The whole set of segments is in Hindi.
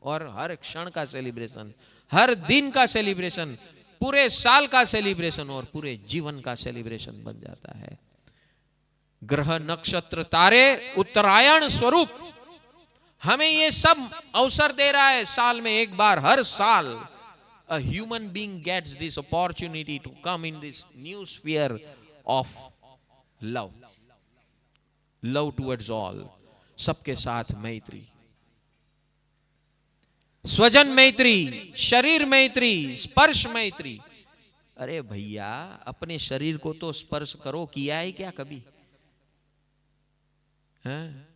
और हर क्षण का सेलिब्रेशन, हर दिन का सेलिब्रेशन, पूरे साल का सेलिब्रेशन और पूरे जीवन का सेलिब्रेशन बन जाता है। ग्रह नक्षत्र तारे उत्तरायण स्वरूप हमें ये सब अवसर दे रहा है। साल में एक बार, हर साल a human being gets this opportunity to come in this new sphere of love, love towards all, सबके साथ मैत्री, स्वजन मैत्री, शरीर मैत्री, स्पर्श मैत्री। अरे भैया, अपने शरीर को तो स्पर्श करो, किया है क्या कभी? हैं?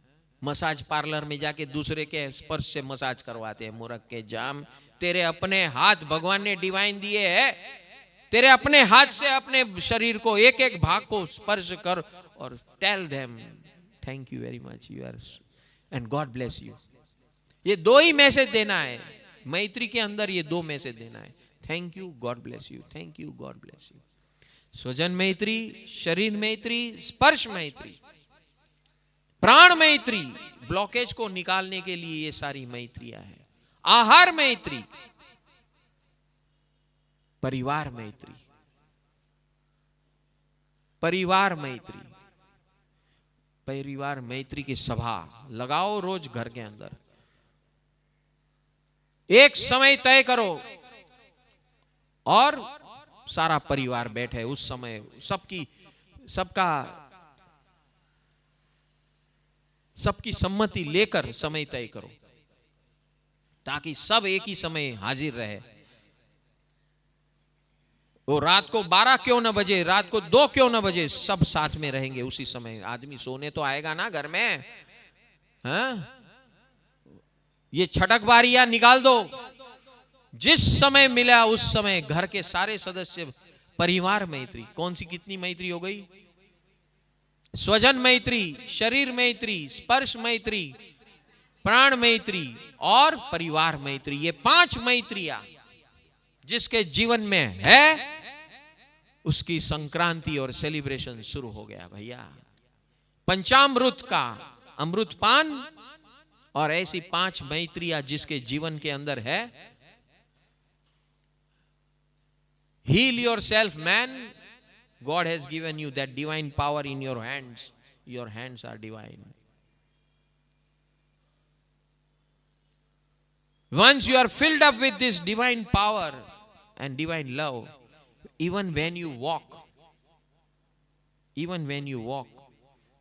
मसाज पार्लर में जाके दूसरे के स्पर्श से मसाज करवाते हैं। मूर्ख के जाम, तेरे अपने हाथ भगवान ने डिवाइन दिए हैं, तेरे अपने हाथ से अपने शरीर को एक एक भाग को स्पर्श कर और tell them thank you very much, you are and God bless you. ये दो ही मैसेज देना है मैत्री के अंदर, ये दो मैसेज देना है, thank you, God bless you, thank you, God bless you. स्वजन मैत्री, शरीर मैत्री, स्पर्श मैत्री, प्राण मैत्री, ब्लॉकेज को निकालने के लिए ये सारी मैत्रियां हैं। आहार मैत्री, परिवार मैत्री, परिवार मैत्री, परिवार मैत्री की सभा लगाओ रोज घर के अंदर। एक समय तय करो और सारा परिवार बैठे, उस समय सबकी सम्मति लेकर समय तय करो, ताकि सब एक ही समय हाजिर रहे। वो रात को 12 क्यों न बजे, रात को 2 क्यों न बजे, सब साथ में रहेंगे उसी समय। आदमी सोने तो आएगा ना घर में, हाँ? ये छटकबारियां निकाल दो। जिस समय मिला उस समय घर के सारे सदस्य, परिवार मैत्री। कौन सी कितनी मैत्री हो गई? स्वजन मैत्री, शरीर मैत्री, स्पर्श मैत्री, प्राण मैत्री और परिवार मैत्री। ये 5 मैत्रियां जिसके जीवन में है, उसकी संक्रांति और सेलिब्रेशन शुरू हो गया भैया। पंचामृत का अमृत पान और ऐसी 5 मैत्रियां जिसके जीवन के अंदर है। Heal yourself, man. God has given you that divine power in your hands. Your hands are divine. Once you are filled up with this divine power and divine love, even when you walk,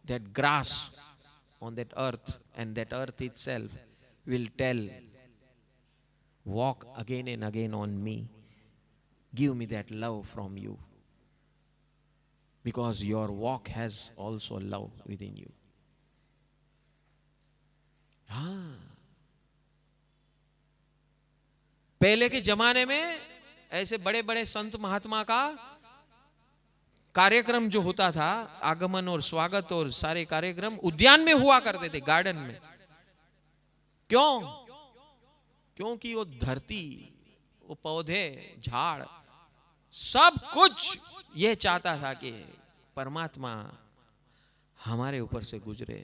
that grass on that earth and that earth itself will tell, walk again and again on me. Give me that love from you. Because your walk has also love within you. हाँ, पहले के जमाने में ऐसे बड़े बड़े संत महात्मा का कार्यक्रम जो होता था, आगमन और स्वागत और सारे कार्यक्रम उद्यान में हुआ करते थे, गार्डन में। क्यों? क्योंकि वो धरती, वो पौधे, झाड़, सब कुछ ये चाहता था कि परमात्मा हमारे ऊपर से गुजरे।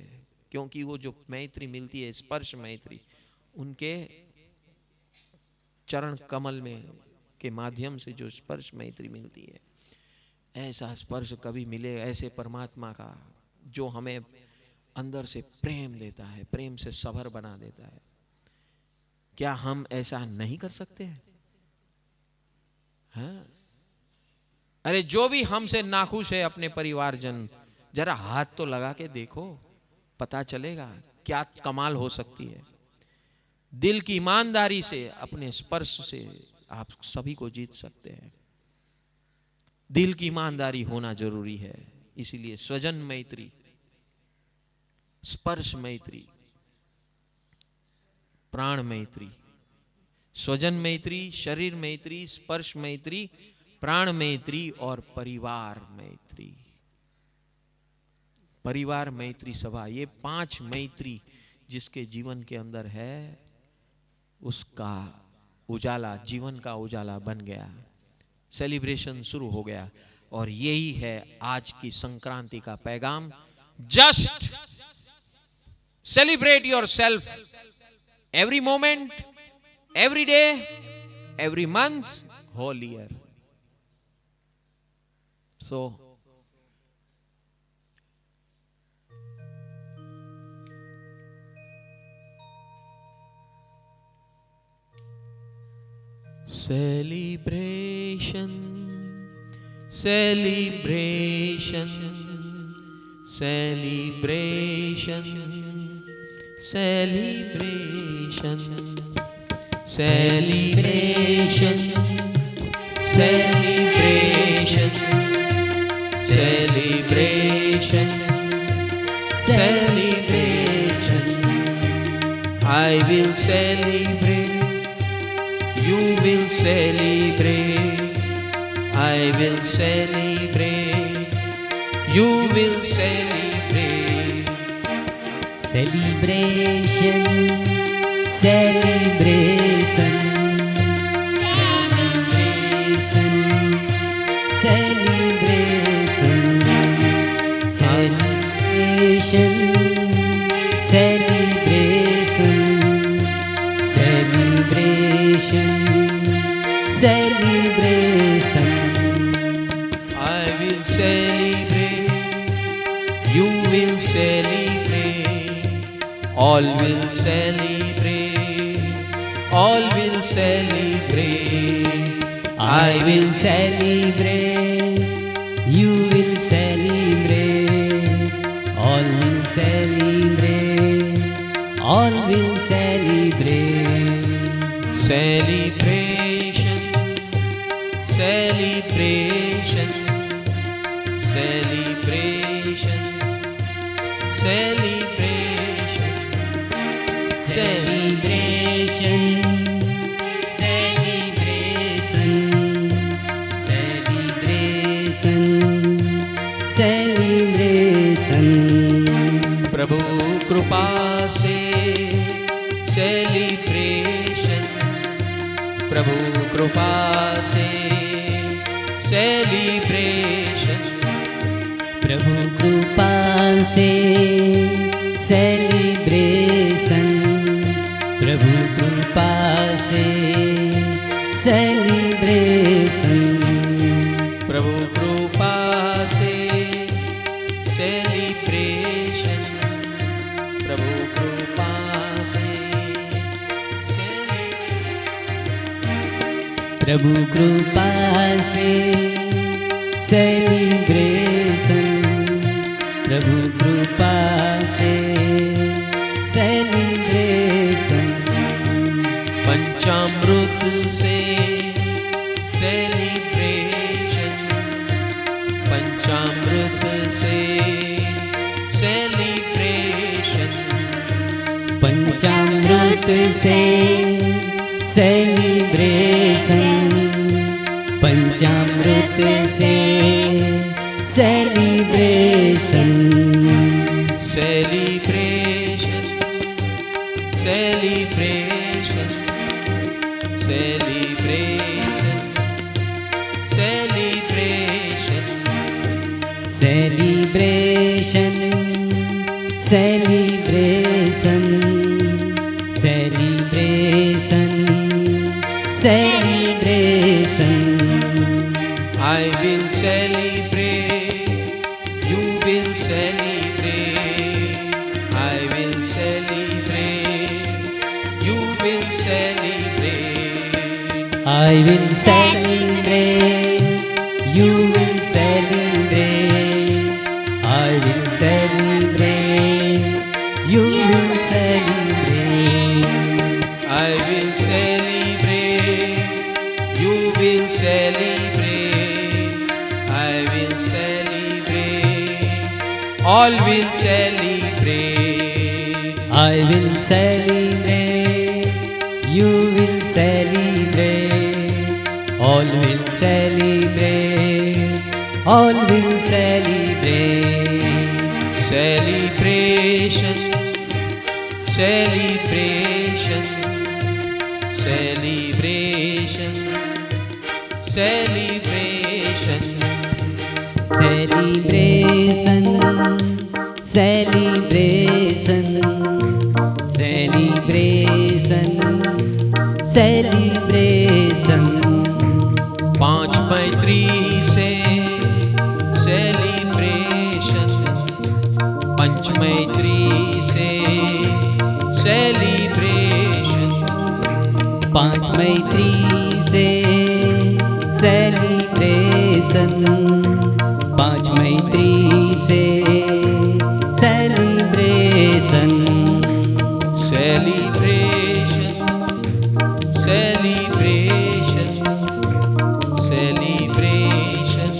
क्योंकि वो जो मैत्री मिलती है, स्पर्श मैत्री, उनके चरण कमल में के माध्यम से जो स्पर्श मैत्री मिलती है, ऐसा स्पर्श कभी मिले ऐसे परमात्मा का जो हमें अंदर से प्रेम देता है, प्रेम से सभर बना देता है। क्या हम ऐसा नहीं कर सकते हैं? हाँ? अरे जो भी हमसे नाखुश है अपने परिवारजन, जरा हाथ तो लगा के देखो, पता चलेगा क्या कमाल हो सकती है। दिल की ईमानदारी से, अपने स्पर्श से आप सभी को जीत सकते हैं। दिल की ईमानदारी होना जरूरी है। इसीलिए स्वजन मैत्री, स्पर्श मैत्री, प्राण मैत्री, स्वजन मैत्री, शरीर मैत्री, स्पर्श मैत्री, प्राण मैत्री और परिवार मैत्री। परिवार मैत्री सभा, ये 5 मैत्री जिसके जीवन के अंदर है, उसका उजाला, जीवन का उजाला बन गया। सेलिब्रेशन शुरू हो गया। और यही है आज की संक्रांति का पैगाम। Just celebrate your self every moment, every day, every month, whole year. So, celebration, celebration, celebration, celebration, celebration, celebration, celebration, celebration. I will celebrate, you will celebrate, I will celebrate, you will celebrate. Celebration, celebration, celebration, celebration, celebration, celebration, celebration, celebration. I will celebrate, you will celebrate, all will celebrate, all will celebrate. I will celebrate, you will celebrate, all will celebrate, all will celebrate. Celebration, celebration, celebration, celebration, Celebration, celebration, celebration, celebration. प्रभु कृपा से celebration, प्रभु कृपा से celebration, प्रभु कृपा से celebration, प्रभु कृपा से celebration, प्रभु कृपा से celebration, प्रभु कृपा से प्रभु कृपा से celebration, प्रभु कृपा से celebration, पंचामृत से celebration, पंचामृत से celebration, पंचामृत से celebration, पंचामृत से celebration, celebration, celebration, celebration, celebration, celebration, celebration, celebration, celebration. I will celebrate, you will celebrate, I will celebrate, you will celebrate. I will celebrate, you will celebrate, I will celebrate, you will celebrate. I will celebrate, you will celebrate, I will celebrate, all will celebrate. I will celebrate, you will celebrate, all will celebrate, all will celebrate. Celebration, celebration, celebration, celebration, Celebration, celebration, celebration, celebration. 5 मैत्री से सेलिब्रेशन, पंचमैत्री से सेलिब्रेशन, 5 मैत्री से सेलिब्रेशन, 5 मैत्री से celebration. Celebration, celebration, celebration,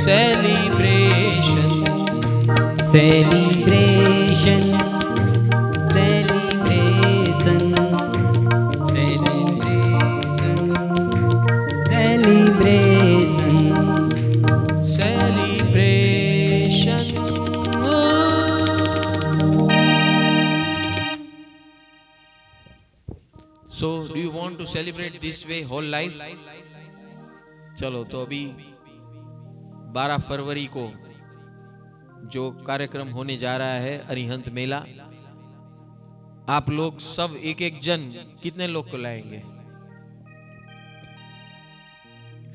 celebration, celebration, celebration, celebration, celebration, celebration. So, do you want to celebrate this way whole life? चलो तो अभी 12 फरवरी को जो कार्यक्रम होने जा रहा है अरिहंत मेला, आप लोग सब एक एक जन कितने लोग को लाएंगे?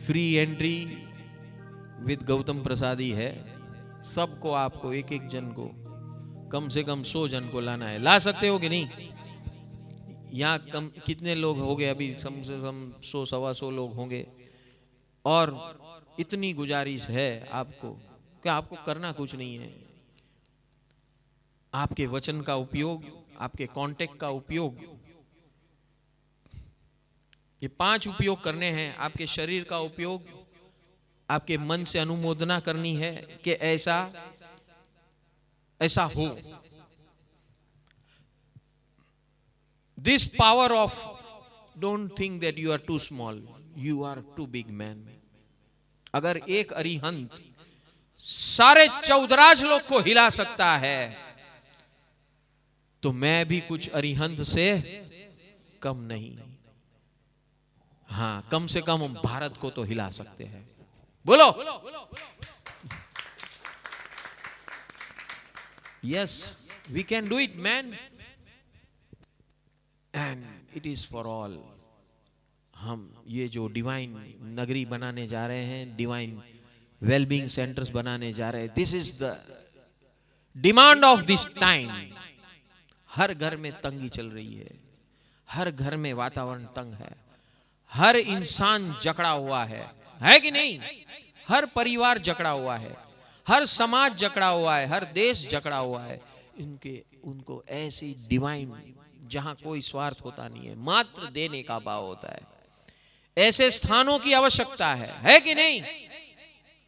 फ्री एंट्री विद गौतम प्रसादी है। सबको आपको एक एक जन को कम से कम 100 जन को लाना है। ला सकते हो कि नहीं? यहाँ कम कितने लोग हो गए? अभी कम से कम 100-125 लोग होंगे। और इतनी गुजारिश है आपको कि आपको करना कुछ नहीं है, आपके वचन का उपयोग, आपके कांटेक्ट का उपयोग, ये 5 उपयोग करने हैं। आपके शरीर का उपयोग, आपके मन से अनुमोदना करनी है कि ऐसा ऐसा हो। This power of, don't think that you are too small, you are too big man. अगर एक अरिहंत सारे 14 लोग को हिला सकता है, तो मैं भी कुछ अरिहंत से कम नहीं। हाँ, कम से कम हम भारत को तो हिला सकते हैं। बोलो yes, we can do it man, and it is for all. हम ये जो डिवाइन नगरी बनाने जा रहे हैं, डिवाइन वेलबींग सेंटर्स बनाने जा रहे हैं, this is the demand of this time. हर घर में तंगी चल रही है, हर घर में वातावरण तंग है, हर इंसान जकड़ा हुआ है कि नहीं? हर परिवार जकड़ा हुआ है, हर समाज जकड़ा हुआ है, हर देश जकड़ा हुआ है। उनको ऐसी डिवाइन, जहां कोई स्वार्थ होता नहीं है, मात्र देने का भाव होता है, ऐसे स्थानों की आवश्यकता है कि नहीं?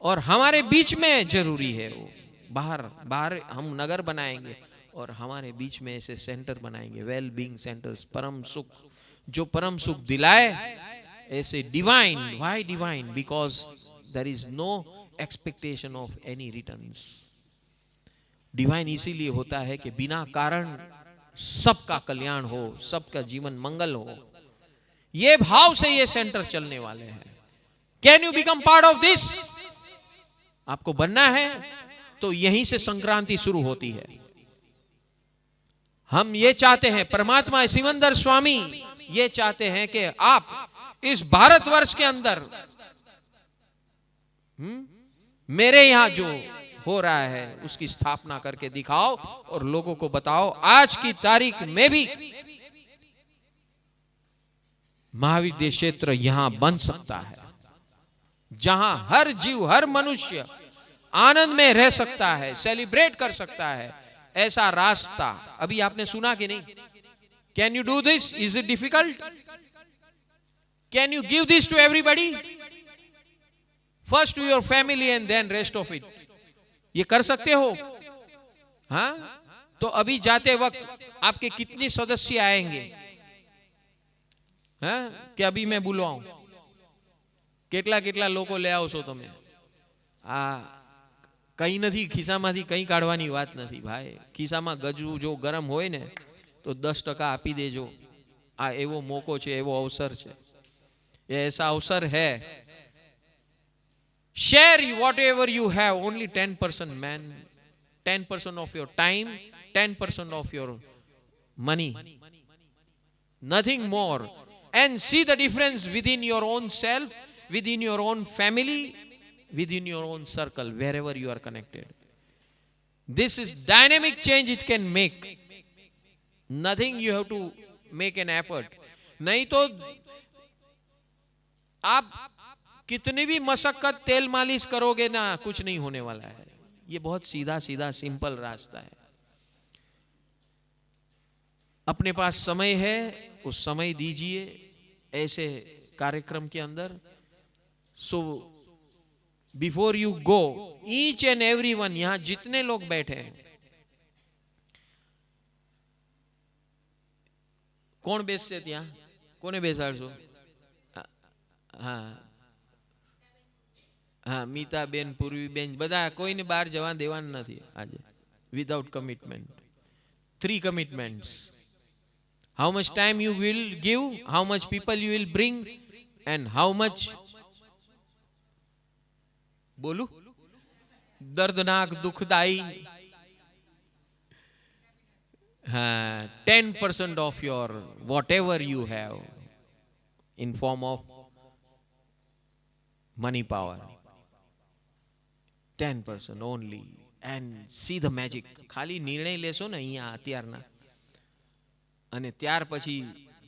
और हमारे बीच में जरूरी है वो। बाहर हम नगर बनाएंगे और हमारे बीच में ऐसे सेंटर बनाएंगे, वेल बीइंग सेंटर्स, परम सुख, जो परम सुख दिलाए, ऐसे divine. Why divine? Because there is no expectation of any returns. Divine इसीलिए होता है कि बिना कारण सबका कल्याण हो, सबका जीवन मंगल हो। ये भाव से ये सेंटर चलने वाले हैं। Can you become part of this? आपको बनना है तो यहीं से संक्रांति शुरू होती है। हम ये चाहते हैं, परमात्मा सिमंदर स्वामी ये चाहते हैं कि आप इस भारतवर्ष के अंदर मेरे यहां जो हो रहा है उसकी स्थापना करके दिखाओ और लोगों को बताओ आज की तारीख में भी महाविद्या क्षेत्र यहां बन सकता है, जहां हर जीव, हर मनुष्य आनंद में रह सकता है, सेलिब्रेट कर सकता है। ऐसा रास्ता अभी आपने सुना कि नहीं? Can you do this? Is it difficult? Can you give this to everybody? First to your family and then rest of it. ये कर सकते हो? हाँ, तो अभी जाते वक्त आपके कितने सदस्य आएंगे? हाँ, कि अभी मैं बुलवाऊं? કેટલા કેટલા લોકો ले આવશો તમે? કઈ નથી ખિસ્સામાંથી કઈ કાઢવાની વાત નથી ભાઈ। ખિસ્સામાં ગજવું જો ગરમ હોય ને તો 10% આપી દેજો। આ એવો મોકો છે, એવો અવસર છે, ऐसा अवसर है। Share whatever you have, only 10% man, 10% of your time, 10% of your money, nothing more. And see the difference within your own self, within your own family, within your own circle, wherever you are connected. This is dynamic change it can make. Nothing you have to make an effort. नहीं तो आप कितनी भी मशक्कत तेल मालिश करोगे ना, कुछ नहीं होने वाला है. ये बहुत सीधा सीधा सिंपल रास्ता है. अपने पास समय है, उस समय दीजिए ऐसे कार्यक्रम के अंदर. So before you go, each and every one, यहां जितने लोग बैठे हैं, કોણ બેસશે ત્યાં? કોને બેસાડશો? હા, મીતાબેન, પૂર્વીબેન, બધા કોઈને બહાર જવા દેવાનું નથી આજે. Without commitment. 3 commitments. How much time you will give, how much people you will bring, and how much, બોલું, દર્દનાક, દુખદાયી, 10% of your whatever you have in form of money power, 10% only, and see the magic. ખાલી નિર્ણય લેશો ને અહીંયા અત્યારના, અને ત્યાર પછી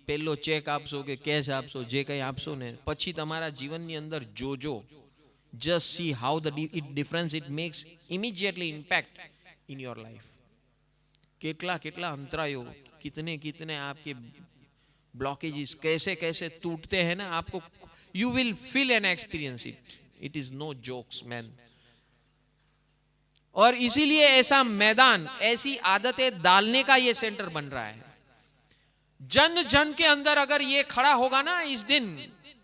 પહેલો ચેક આપશો કે કેશ આપશો, જે કંઈ આપશો ને, પછી તમારા જીવનની અંદર જોજો. just see how the difference it makes immediately impact in your life. कितना कितना अंतरायो, कितने कितने आपके ब्लॉकेजेस कैसे कैसे टूटते हैं ना, आपको you will feel and experience it. It is no jokes man. और इसीलिए ऐसा मैदान, ऐसी आदतें डालने का ये सेंटर बन रहा है. जन जन के अंदर अगर ये खड़ा होगा ना इस दिन,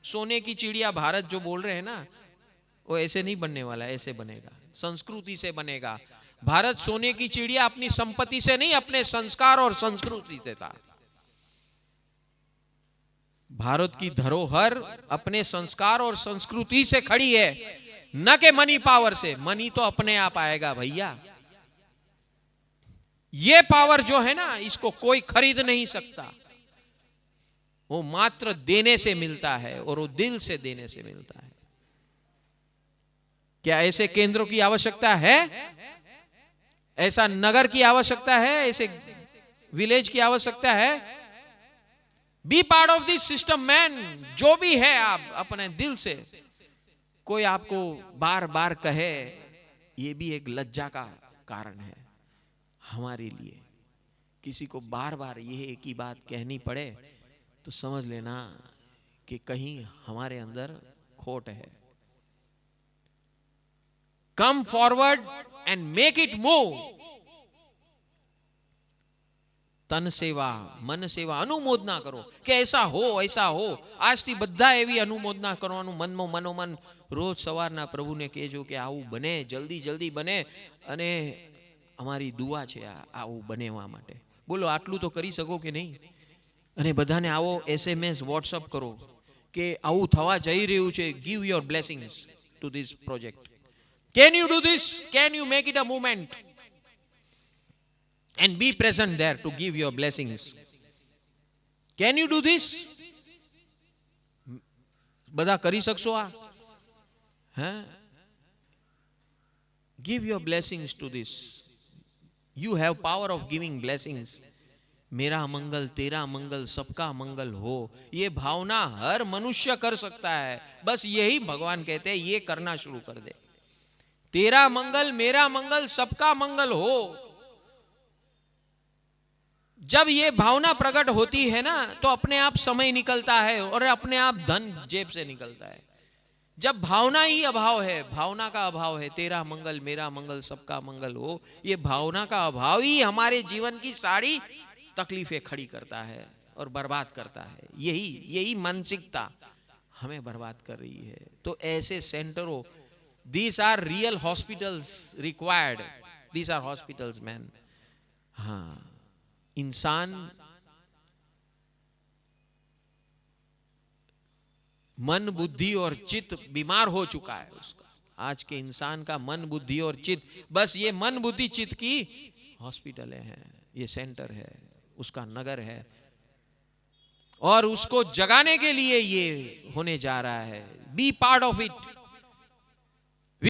सोने की चिड़िया भारत जो बोल रहे हैं ना, वो ऐसे नहीं बनने वाला, ऐसे बनेगा, संस्कृति से बनेगा. भारत सोने की चिड़िया अपनी संपत्ति से नहीं, अपने संस्कार और संस्कृति से था. भारत की धरोहर अपने संस्कार और संस्कृति से खड़ी है, न के मनी पावर से. मनी तो अपने आप आएगा भैया. ये पावर जो है ना, इसको कोई खरीद नहीं सकता. वो मात्र देने से मिलता है, और वो दिल से देने से मिलता है. क्या ऐसे केंद्रों की आवश्यकता है? ऐसा नगर की आवश्यकता है? ऐसे विलेज की आवश्यकता है? Be part of this system man. जो भी है आप अपने दिल से, कोई आपको बार बार कहे, ये भी एक लज्जा का कारण है हमारे लिए. किसी को बार बार ये एक ही बात कहनी पड़े तो समझ लेना कि कहीं हमारे अंदर खोट है. Come forward and make it move. તન સેવા, મન સેવા, અનુમોદના કરો કે ऐसा हो, ऐसा हो. આજથી બધા એવી અનુમોદના કરવાનું મનમાં મનોમન રોજ સવારના પ્રભુને કહેજો કે આવું બને, જલ્દી જલ્દી બને, અને અમારી દુઆ છે આવું બનેવા માટે. બોલો, આટલું તો કરી શકો કે નહીં? અને બધાને આવો SMS WhatsApp કરો કે આવું થવા જઈ રહ્યું છે. Give your blessings to this project. Can you do this? Can you make it a movement? And be present there to give your blessings. Can you do this? બધા કરી શકશો આ? Give your blessings to this. You have power of giving blessings. मेरा मंगल तेरा मंगल सबका मंगल हो, ये भावना हर मनुष्य कर सकता है. बस यही भगवान कहते हैं, ये करना शुरू कर दे. तेरा मंगल मेरा मंगल सबका मंगल हो. जब ये भावना प्रकट होती है ना, तो अपने आप समय निकलता है और अपने आप धन जेब से निकलता है. जब भावना ही अभाव है, भावना का अभाव है, तेरा मंगल मेरा मंगल सबका मंगल हो, ये भावना का अभाव ही हमारे जीवन की सारी तकलीफें खड़ी करता है और बर्बाद करता है. यही मानसिकता हमें बर्बाद कर रही है. तो ऐसे सेंटरों, these are real hospitals required. These are hospitals man. हाँ, इंसान मन बुद्धि और चित्त बीमार हो चुका है उसका. आज के इंसान का मन बुद्धि और चित्त, बस ये मन बुद्धि चित्त की हॉस्पिटल है, ये सेंटर है, उसका नगर है. और उसको जगाने के लिए ये होने जा रहा है। Be part of it.